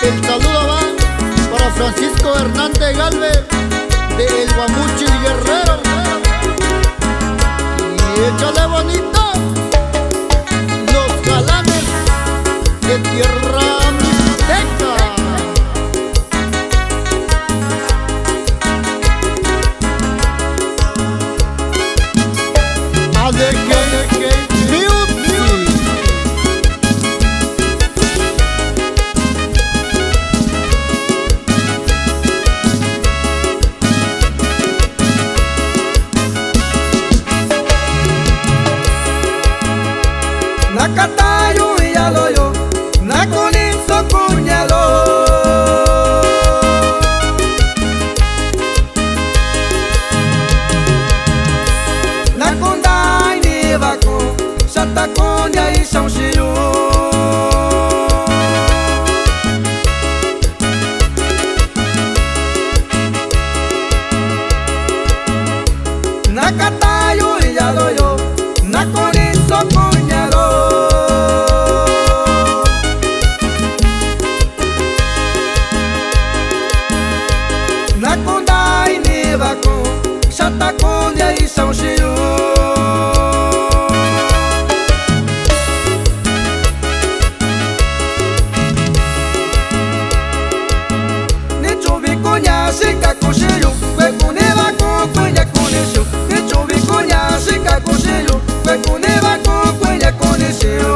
El saludo va para Francisco Hernández Galvez de El Guamuchil Guerrero. Y échale bonito, los galanes de tierra mixteca. Nakatayo yaloyo, nakoninso kunyalo. Nakondai ni vako, shatakonya ishanshiyo. Nakatayo yaloyo, nakoninso kunyalo. Nakondai ni vako, shatakonya ishanshiyo. Nichobi konya shika kushiyo, kwekune vako kwenya kunishu. Nichobi konya shika kushiyo, kwekune vako kwenya kunishu.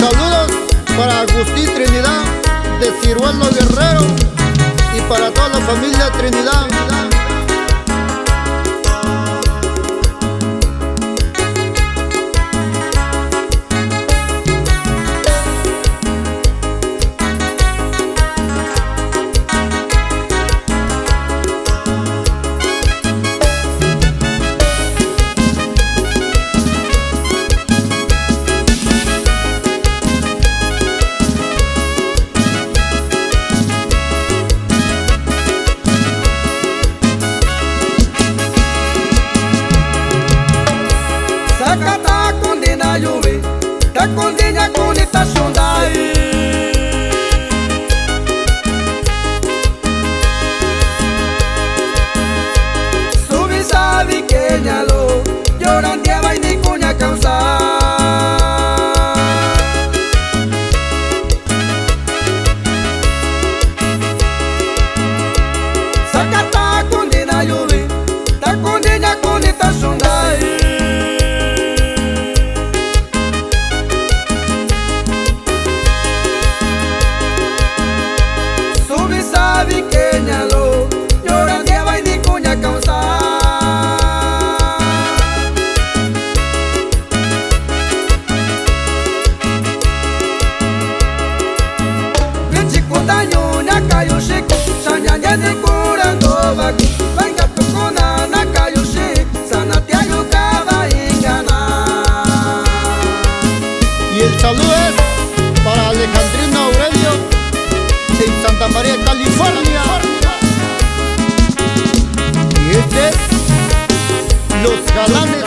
Saludos para Agustín Trinidad de Ciruelo Guerrero y para toda la familia Trinidad. Sakata kondena yuwe, ta kondenya koneta shondai. Subi sabi kenyalo, llorandia vai ni kunya causa. Sakata kondena yuwe, ta kondenya koneta shondai. Sabi kenyalo, llorandia vai ni kunya causa. Nichikuta nyonya kayoshiku, shanyanya ni kurando vaku. Venga tukuna na kayoshi, sana te ayukaba ingana. Y el saludo es para Alejandrina Aurelio en Santa María, California. Y este es Los Galanes